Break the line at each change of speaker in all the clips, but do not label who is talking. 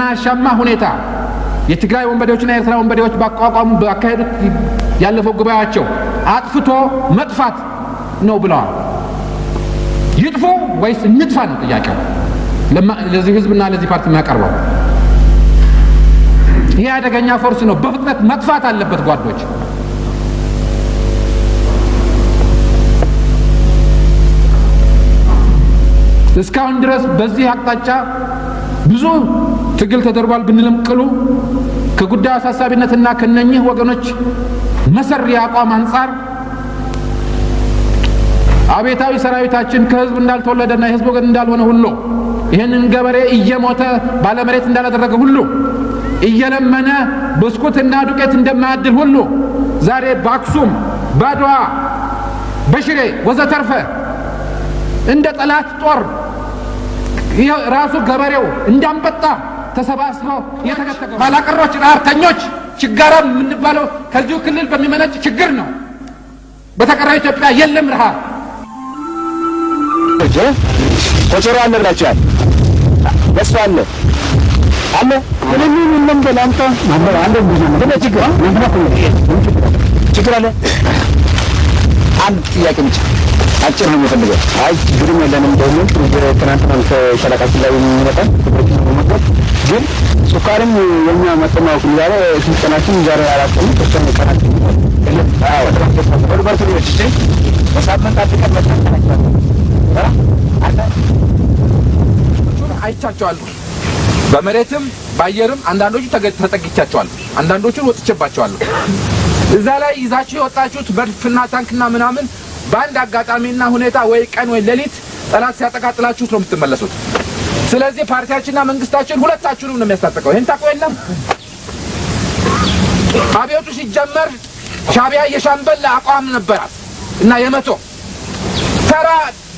በማያሻማ ሁኔታ የትግራይ ወንበዴዎችና የኤርትራ ወንበዴዎች ባቋቋሙ ባካሄዱት ያለፈው ጉባኤያቸው አጥፍቶ መጥፋት ነው ብለዋል። ይጥፉ ወይስ እንጥፋ ነው ጥያቄው ለዚህ ህዝብና ለዚህ ፓርቲ የሚያቀርበው። ይሄ አደገኛ ፎርስ ነው፣ በፍጥነት መጥፋት አለበት ጓዶች። እስካሁን ድረስ በዚህ አቅጣጫ ብዙ ትግል ተደርጓል ብንልም ቅሉ ከጉዳዩ አሳሳቢነትና ከነኚህ ወገኖች መሰሪ አቋም አንፃር አቤታዊ ሰራዊታችን ከህዝብ እንዳልተወለደና የህዝብ ወገን እንዳልሆነ ሁሉ ይህንን ገበሬ እየሞተ ባለመሬት እንዳላደረገ ሁሉ እየለመነ ብስኩትና ዱቄት እንደማያድል ሁሉ ዛሬ በአክሱም ባድዋ በሽሬ ወዘተርፈ እንደ ጠላት ጦር ራሱ ገበሬው እንዳንበጣ ተሰባስበው የተከተከው ባላቀሮች ራርተኞች ችጋራም የምንባለው ከዚሁ ክልል በሚመነጭ ችግር ነው። በተቀረው ኢትዮጵያ የለም ረሃብ።
ኮቸሮ አለ ብላችኋል። በሱ አለ ምንም ምንም በላንተ ማበራ አለ ብዙ ችግር አለ። አንድ ጥያቄ ብቻ አጭር ነው የምፈልገው። አይ ችግርም የለንም ደግሞ ትናንትና ከሸለቃችን ላይ የሚመጣን ግን ሱካርም የኛ መጠማው ዛሬ ስልጠናችን ዛሬ አራቀም ተሰነ ቀናችን አዎ ወደ በሳምንት አጥቀን መጣናቸው
አይቻቸዋለሁ። በመሬትም ባየርም አንዳንዶቹ ተጠግቻቸዋለሁ፣ አንዳንዶቹን ወጥቼባቸዋለሁ። እዛ ላይ ይዛችሁ የወጣችሁት መድፍና ታንክና ምናምን በአንድ አጋጣሚና ሁኔታ ወይ ቀን ወይ ሌሊት ጠላት ሲያጠቃጥላችሁት ነው የምትመለሱት። ስለዚህ ፓርቲያችንና መንግስታችን ሁለታችሁንም ነው የሚያስታጥቀው። ይሄን ታውቁ የለም? አብዮቱ ሲጀመር ሻዕቢያ የሻምበል አቋም ነበራት እና የመቶ ተራ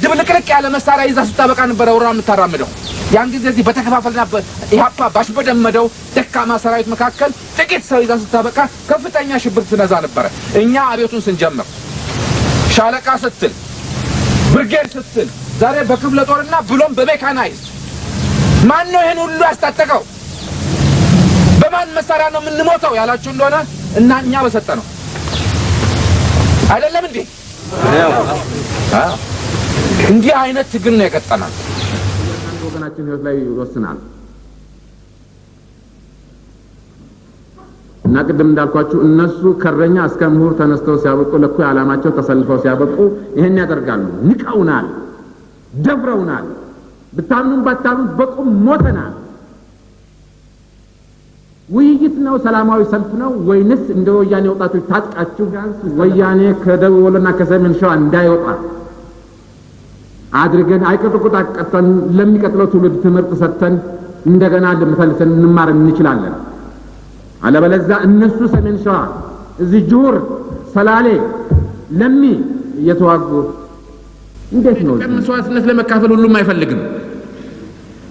ድብልቅልቅ ያለ መሳሪያ ይዛ ስታበቃ ነበር ወራ የምታራምደው። ያን ጊዜ እዚህ በተከፋፈልና ኢህአፓ ባሽበደመደው ደካማ ሰራዊት መካከል ጥቂት ሰው ይዛ ስታበቃ ከፍተኛ ሽብር ትነዛ ነበር። እኛ አብዮቱን ስንጀምር ሻለቃ ስትል ብርጌድ ስትል ዛሬ በክፍለ ጦርና ብሎም በሜካናይዝ ማን ነው ይሄን ሁሉ ያስታጠቀው? በማን መሳሪያ ነው የምንሞተው ያላችሁ እንደሆነ እና እኛ በሰጠ ነው አይደለም እንዴ? እንዲህ አይነት ትግል ነው የቀጠናል። አንድ ወገናችን ህይወት ላይ ይወስናል እና ቅድም እንዳልኳችሁ እነሱ ከረኛ እስከ ምሁር ተነስተው ሲያበቁ ለኩ ዓላማቸው ተሰልፈው ሲያበቁ ይሄን ያደርጋሉ። ንቀውናል፣ ደፍረውናል። ብታምኑም ባታምኑም በቁም ሞተናል። ውይይት ነው ሰላማዊ ሰልፍ ነው ወይንስ እንደ ወያኔ ወጣቶች ታጥቃችሁ ወያኔ ከደቡብ ወሎና ከሰሜን ሸዋ እንዳይወጣ አድርገን አይቀጥቁጣ ቀጥተን ለሚቀጥለው ትውልድ ትምህርት ሰጥተን እንደገና ለምፈልሰን እንማር እንችላለን። አለበለዚያ እነሱ ሰሜን ሸዋ እዚህ ጁር ሰላሌ ለሚ እየተዋጉ እንዴት ነው መስዋዕትነት ለመካፈል ሁሉም አይፈልግም።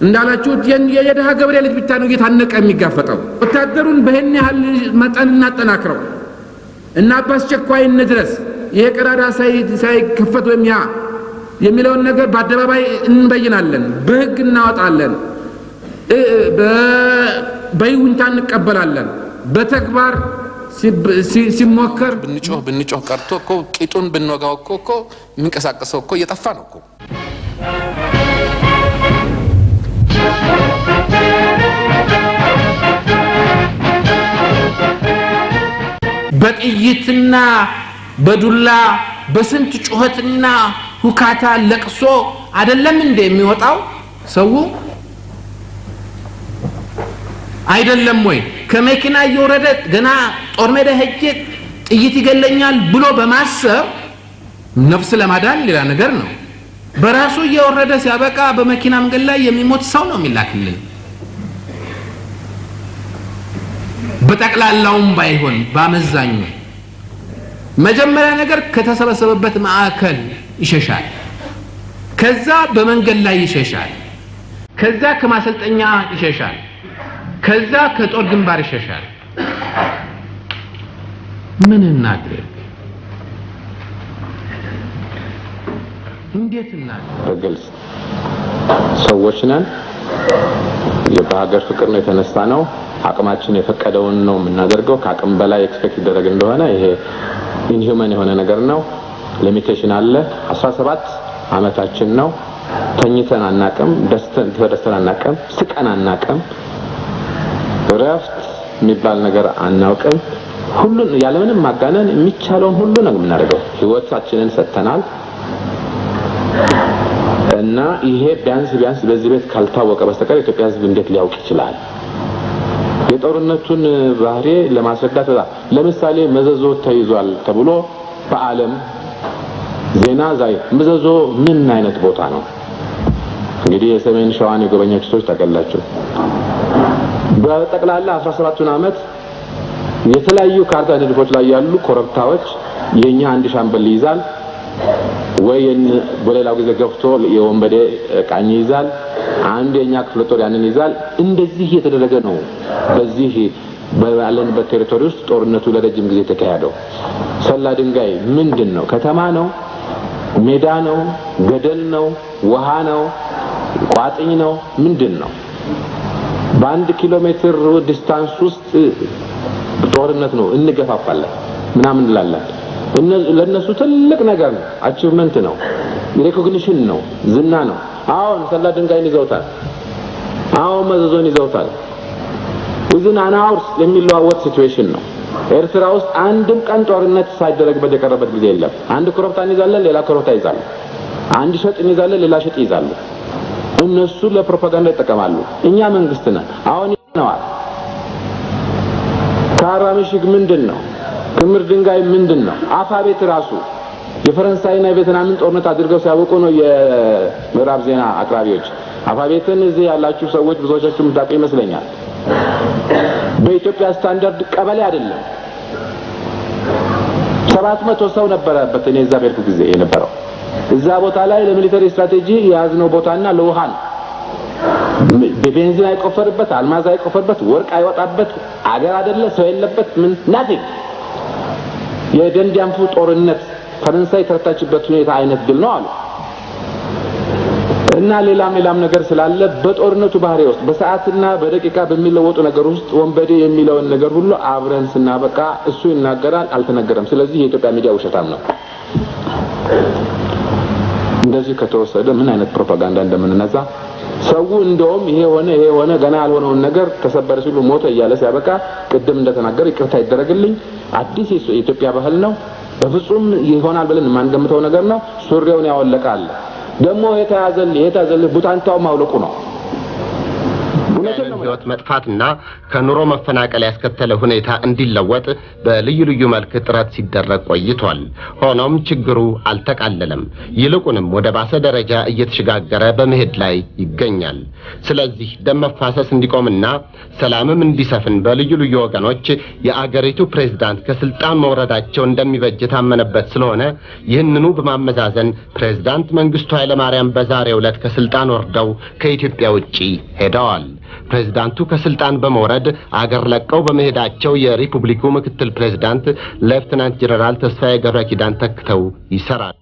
እንዳላችሁት የደሃ ገበሬ ልጅ ብቻ ነው እየታነቀ የሚጋፈጠው። ወታደሩን በእኔ ያህል መጠን እናጠናክረው እና በአስቸኳይ ድረስ ይሄ ቀዳዳ ሳይከፈት ወይም ያ የሚለውን ነገር በአደባባይ እንበይናለን፣ በህግ እናወጣለን፣ በይሁንታ እንቀበላለን። በተግባር ሲሞከር ብንጮህ ቀርቶ እኮ ቂጡን ብንወጋው እኮ የሚንቀሳቀሰው እኮ እየጠፋ ነው እኮ። በጥይትና በዱላ በስንት ጩኸትና ሁካታ ለቅሶ አይደለም እንደ የሚወጣው ሰው አይደለም ወይ? ከመኪና እየወረደ ገና ጦር ሜዳ ሄጄ ጥይት ይገለኛል ብሎ በማሰብ ነፍስ ለማዳን ሌላ ነገር ነው። በራሱ እየወረደ ሲያበቃ በመኪና መንገድ ላይ የሚሞት ሰው ነው የሚላክልን። በጠቅላላውም ባይሆን ባመዛኙ መጀመሪያ ነገር ከተሰበሰበበት ማዕከል ይሸሻል፣ ከዛ በመንገድ ላይ ይሸሻል፣ ከዛ ከማሰልጠኛ ይሸሻል፣ ከዛ ከጦር ግንባር ይሸሻል። ምን እናድርግ? እንዴት እናድርግ? በግልጽ ሰዎች ነን። የሀገር ፍቅር ነው የተነሳ ነው አቅማችን የፈቀደውን ነው የምናደርገው ከአቅም በላይ ኤክስፔክት ይደረግ እንደሆነ ይሄ ኢንሂውማን የሆነ ነገር ነው ሊሚቴሽን አለ 17 አመታችን ነው ተኝተን አናቀም ደስተን አናቀም ስቀን አናቀም ረፍት የሚባል ነገር አናውቅም ሁሉን ያለምንም ማጋነን የሚቻለውን ሁሉ ነው የምናደርገው ህይወታችንን ሰጥተናል እና ይሄ ቢያንስ በዚህ ቤት ካልታወቀ በስተቀር ኢትዮጵያ ህዝብ እንዴት ሊያውቅ ይችላል የጦርነቱን ባህሪ ለማስረዳት ለምሳሌ መዘዞ ተይዟል ተብሎ በአለም ዜና ዛይ መዘዞ ምን አይነት ቦታ ነው እንግዲህ የሰሜን ሸዋን የጎበኛችሁ ሰዎች ታቀላችሁ በጠቅላላ 17 አመት የተለያዩ ካርታ ንድፎች ላይ ያሉ ኮረብታዎች የኛ አንድ ሻምበል ይዛል ወይን በሌላው ጊዜ ገፍቶ የወንበዴ ቃኝ ይዛል አንድ የኛ ክፍለ ጦር ያንን ይዛል እንደዚህ እየተደረገ ነው በዚህ ባለንበት ቴሪቶሪ ውስጥ ጦርነቱ ለረጅም ጊዜ ተካሄደው ሰላ ድንጋይ ምንድነው ከተማ ነው ሜዳ ነው ገደል ነው ውሃ ነው ቋጥኝ ነው ምንድነው በ1 ኪሎ ሜትር ዲስታንስ ውስጥ ጦርነት ነው እንገፋፋለን ምናምን እንላለን ለነሱ ትልቅ ነገር ነው አቺቭመንት ነው ሪኮግኒሽን ነው ዝና ነው አሁን ሰላ ድንጋይን ይዘውታል አሁን መዘዞን ይዘውታል within an hour የሚለዋወጥ ሲቹዌሽን ነው ኤርትራ ውስጥ አንድም ቀን ጦርነት ሳይደረግበት የቀረበት ጊዜ የለም አንድ ኮረብታን ይዛለን ሌላ ኮረብታ ይዛሉ አንድ ሸጥን ይዛለን ሌላ ሸጥ ይዛሉ እነሱ ለፕሮፓጋንዳ ይጠቀማሉ እኛ መንግስት ነን አሁን ይነዋል ካራምሽግ ምንድነው ክምር ድንጋይ ምንድነው አፋቤት ራሱ የፈረንሳይና የቬትናምን ጦርነት አድርገው ሲያውቁ ነው የምዕራብ ዜና አቅራቢዎች አፋቤትን እዚህ ያላችሁ ሰዎች ብዙዎቻችሁ ምታውቁ ይመስለኛል በኢትዮጵያ ስታንዳርድ ቀበሌ አይደለም 700 ሰው ነበረበት እኔ እዛ በርኩ ጊዜ የነበረው እዛ ቦታ ላይ ለሚሊተሪ ስትራቴጂ ያዝነው ቦታና ለውሃን በቤንዚን አይቆፈርበት አልማዝ አይቆፈርበት ወርቅ አይወጣበት አገር አይደለ ሰው የለበት ምን ናቲንግ የደንዲያንፉ ጦርነት ፈረንሳይ ተረታችበት ሁኔታ አይነት ድል ነው አሉ እና ሌላም ነገር ስላለ በጦርነቱ ባህሪ ውስጥ በሰዓትና በደቂቃ በሚለወጡ ነገር ውስጥ ወንበዴ የሚለው ነገር ሁሉ አብረን ስናበቃ እሱ ይናገራል አልተነገረም ስለዚህ የኢትዮጵያ ሚዲያ ውሸታም ነው እንደዚህ ከተወሰደ ምን አይነት ፕሮፓጋንዳ እንደምንነዛ ሰው እንደውም ይሄ ሆነ ገና ያልሆነውን ነገር ተሰበረ ሲሉ ሞተ እያለ ሲያበቃ ቅድም እንደተናገረ ይቅርታ ይደረግልኝ አዲስ የኢትዮጵያ ባህል ነው በፍጹም ይሆናል ብለን ማንገምተው ነገር ነው ሱሪውን ያወለቃል ደሞ የታዘል ቡታንታው ማውለቁ ነው
ህይወት መጥፋትና ከኑሮ መፈናቀል ያስከተለ ሁኔታ እንዲለወጥ በልዩ መልክ ጥረት ሲደረግ ቆይቷል ሆኖም ችግሩ አልተቃለለም ይልቁንም ወደ ባሰ ደረጃ እየተሸጋገረ በመሄድ ላይ ይገኛል ስለዚህ ደም መፋሰስ እንዲቆምና ሰላምም እንዲሰፍን በልዩ ወገኖች የአገሪቱ ፕሬዝዳንት ከስልጣን መውረዳቸው እንደሚበጅ ታመነበት ስለሆነ ይህንኑ በማመዛዘን ፕሬዝዳንት መንግስቱ ኃይለማርያም በዛሬው ዕለት ከስልጣን ወርደው ከኢትዮጵያ ውጪ ሄደዋል ፕሬዝዳንቱ ከስልጣን በመውረድ አገር ለቀው በመሄዳቸው የሪፑብሊኩ ምክትል ፕሬዝዳንት ሌፍተናንት ጀነራል ተስፋዬ ገብረኪዳን ተክተው ይሰራል